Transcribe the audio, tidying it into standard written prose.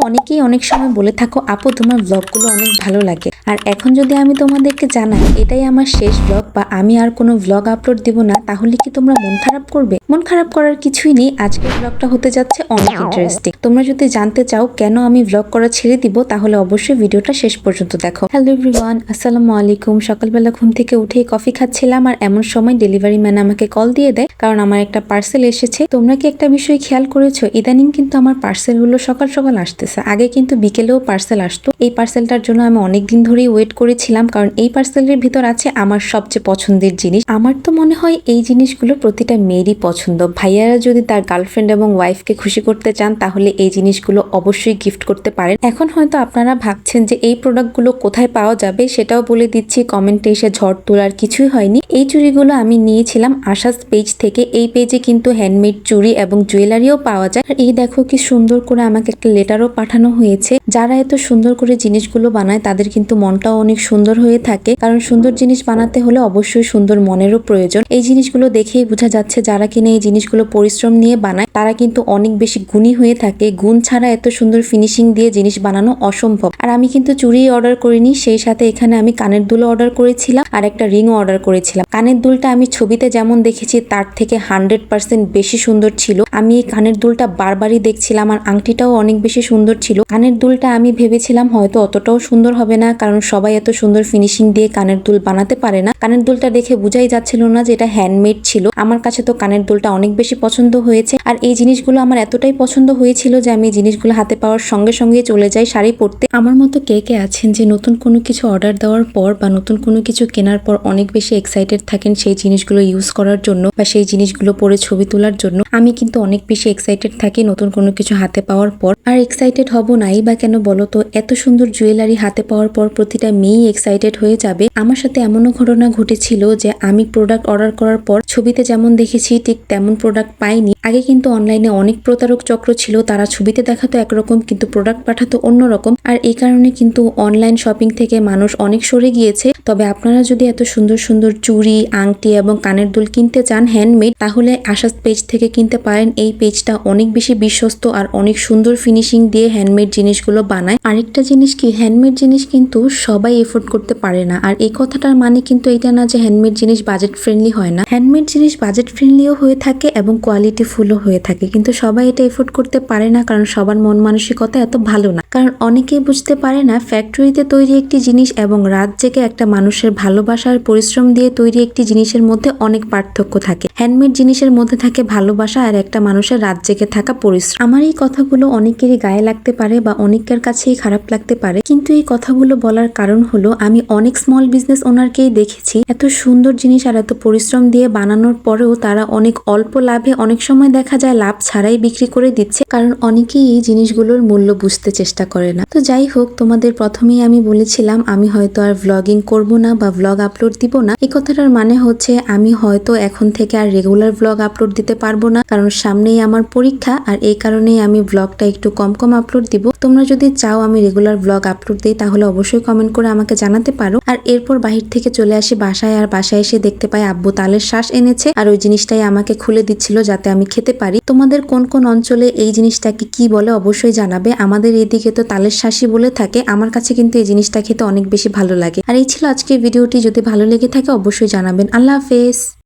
অনেকেই অনেক সময় বলে থাকো আপু তোমার ব্লগগুলো অনেক ভালো লাগে, আর এখন যদি আমি তোমাদেরকে জানাই এটাই আমার শেষ ব্লগ বা আমি আর কোনো ব্লগ আপলোড দিব না, তাহলে কি তোমরা মন খারাপ করবে? মন খারাপ করার কিছুই নেই। আজকের ব্লগটা হতে যাচ্ছে অনেক ইন্টারেস্টিং। তোমরা যদি জানতে চাও কেন আমি ব্লগ করা ছেড়ে দিব, তাহলে অবশ্যই ভিডিওটা শেষ পর্যন্ত দেখো। হ্যালো এভরিওয়ান, আসসালামু আলাইকুম। সকালবেলা ঘুম থেকে উঠে কফি খাচ্ছিলাম, আর এমন সময় ডেলিভারি ম্যান আমাকে কল দিয়ে দেয়, কারণ আমার একটা পার্সেল এসেছে। তোমরা কি একটা বিষয় খেয়াল করেছো, ইদানিং কিন্তু আমার পার্সেলগুলো সকাল সকাল আসতেছে। আগে কিন্তু বিকেলেও পার্সেল আসতো। এই পার্সেলটার জন্য আমি অনেকদিন ধরেই ওয়েট করেছিলাম, কারণ এই পার্সেলের ভিতর আছে আমার সবচেয়ে পছন্দের জিনিস। আমার তো মনে হয় এই জিনিসগুলো প্রতিটা মেয়েরই পছন্দ। ভাইয়ারা যদি তার গার্লফ্রেন্ড এবং ওয়াইফকে খুশি করতে চান, তাহলে এই জিনিসগুলো অবশ্যই গিফট করতে পারেন। এখন হয়তো আপনারা ভাবছেন যে এই প্রোডাক্টগুলো কোথায় পাওয়া যাবে, সেটাও বলে দিচ্ছি। কমেন্টে এসে ঝড় তোলার কিছুই হয়নি। এই চুড়িগুলো আমি নিয়েছিলাম আশাস পেজ থেকে। এই পেজে কিন্তু হ্যান্ডমেড চুড়ি এবং জুয়েলারিও পাওয়া যায়। আর এই দেখো কি সুন্দর করে আমাকে একটা লেটারও পাঠানো হয়েছে। যারা এত সুন্দর করে জিনিসগুলো বানায় তাদের কিন্তু মনটাও অনেক সুন্দর হয়ে থাকে, কারণ সুন্দর জিনিস বানাতে হলে অবশ্যই সুন্দর মনেরও প্রয়োজন। এই জিনিসগুলো দেখেই বোঝা যাচ্ছে যারা কিনা এই জিনিসগুলো পরিশ্রম নিয়ে বানায় তারা কিন্তু অনেক বেশি গুণী হয়ে থাকে। গুণ ছাড়া এত সুন্দর ফিনিশিং দিয়ে জিনিস বানানো অসম্ভব। আর আমি কিন্তু চুড়ি অর্ডার করিনি, সেই সাথে এখানে আমি কানের দুলও অর্ডার করেছিলাম আর একটা রিংও অর্ডার করেছিলাম। কানের দুলটা আমি ছবিতে যেমন দেখেছি তার থেকে 100% বেশি সুন্দর ছিল। আমি এই কানের দুলটা বারবারই দেখছিলাম, আর আংটিটাও অনেক বেশি সুন্দর ছিল। কানের দুলটা আমি ভেবেছিলাম হয়তো অতটাও সুন্দর হবে না, কারণ সবাই এত সুন্দর ফিনিশিং দিয়ে কানের দুল বানাতে পারে না। কানের দুলটা দেখে বোঝাই যাচ্ছিল না যে এটা হ্যান্ডমেড ছিল। আমার কাছে তো কানের দুলটা অনেক বেশি পছন্দ হয়েছে, আর এই জিনিসগুলো আমার এতটাই পছন্দ হয়েছিল যে আমি এই জিনিসগুলো হাতে পাওয়ার সঙ্গে সঙ্গে চলে যাই শাড়ি পরতে। আমার মতো কে কে আছেন যে নতুন কোনো কিছু অর্ডার দেওয়ার পর বা নতুন কোনো কিছু কেনার পর অনেক বেশি এক্সাইটেড থাকেন সেই জিনিসগুলো ইউজ করার জন্য বা সেই জিনিসগুলো পরে ছবি তোলার জন্য? আমি কিন্তু অনেক বেশি এক্সাইটেড থাকি নতুন কোনো কিছু হাতে পাওয়ার পর। আর এক্সাইটেড হব নাই বা কেন বলো তো? এত সুন্দর জুয়েলারি হাতে পাওয়ার পর প্রতিটা মেয়েই এক্সাইটেড হয়ে যাবে। আমার সাথে এমনও ঘটনা ঘটেছিল যে আমি প্রোডাক্ট অর্ডার করার পর ছবিতে যেমন দেখেছি ঠিক তেমন প্রোডাক্ট পাইনি। আগে কিন্তু অনলাইনে অনেক প্রতারক চক্র ছিল, তারা ছবিতে দেখাতো একরকম কিন্তু প্রোডাক্ট পাঠাতো অন্যরকম। আর এই কারণে কিন্তু অনলাইন শপিং থেকে মানুষ অনেক সরে গিয়েছে। তবে আপনারা যদি এত সুন্দর সুন্দর চুড়ি, আংটি এবং কানের দুল কিনতে চান হ্যান্ডমেড, তাহলে আশাস পেজ থেকে কিনতে পারেন। এই পেজটা অনেক বেশি বিশ্বস্ত আর অনেক সুন্দর ফিনিশিং দিয়ে হ্যান্ডমেড জিনিসগুলো বানায়। আরেকটা জিনিস কি, হ্যান্ডমেড জিনিস কিন্তু সবাই এফোর্ড করতে পারে না। আর এই কথাটার মানে কিন্তু এটা না যে হ্যান্ডমেড জিনিস বাজেট ফ্রেন্ডলি হয় না। হ্যান্ডমেড জিনিস বাজেট ফ্রেন্ডলিও হয়ে থাকে এবং কোয়ালিটি ফুলও হয়ে থাকে, কিন্তু সবাই এটা এফোর্ড করতে পারে না, কারণ সবার মন মানসিকতা এত ভালো না। কারণ অনেকেই বুঝতে পারে না ফ্যাক্টরিতে তৈরি একটি জিনিস এবং রাত জেগে একটা মানুষের ভালোবাসার পরিশ্রম দিয়ে তৈরি একটি জিনিসের মধ্যে অনেক পার্থক্য থাকে। হ্যান্ডমেড জিনিসের মধ্যে থাকে ভালোবাসা আর একটা মানুষের রাত জেগে থাকা পরিশ্রম। আমার এই কথাগুলো অনেকেরই গায়ে লাগতে পারে বা অনেকের কাছেই খারাপ লাগতে পারে, কিন্তু এই কথাগুলো বলার কারণ হলো আমি অনেক স্মল বিজনেস ওনারকেই দেখেছি এত সুন্দর জিনিস আর এত পরিশ্রম দিয়ে বানানোর পরেও তারা অনেক অল্প লাভে, অনেক সময় দেখা যায় লাভ ছাড়াই বিক্রি করে দিচ্ছে, কারণ অনেকেই এই জিনিসগুলোর মূল্য বুঝতে চেষ্টা করে না। তো যাই হোক, তোমাদের প্রথমেই আমি বলেছিলাম আমি হয়তো আর ভ্লগিং করব না বা ভ্লগ আপলোড দিব না। এই কথাটার মানে হচ্ছে আমি হয়তো এখন থেকে আর রেগুলার ভ্লগ আপলোড দিতে পারবো না, কারণ সামনেই আমার পরীক্ষা। আর এই কারণেই আমি ভ্লগটা একটু কম কম আপলোড দিব। তোমরা যদি চাও আমি রেগুলার ভ্লগ আপলোড দিই, তাহলে অবশ্যই কমেন্ট করে আমাকে জানাতে পারো। আর এরপর বাহির থেকে চলে আসি বাসায়, আর বাসায় এসে দেখতে পাই আব্বু তালের শ্বাস এনেছে, আর ওই জিনিসটাই আমাকে খুলে দিচ্ছিল যাতে আমি খেতে পারি। তোমাদের কোন কোন অঞ্চলে এই জিনিসটাকে কি বলে অবশ্যই জানাবে। আমাদের এদিকে তো তালের শ্বাসই বলে থাকে। আমার কাছে কিন্তু এই জিনিসটা খেতে অনেক বেশি ভালো লাগে। আর এই ছিল আজকের ভিডিওটি। যদি ভালো লেগে থাকে অবশ্যই জানাবেন। আল্লাহ হাফেজ।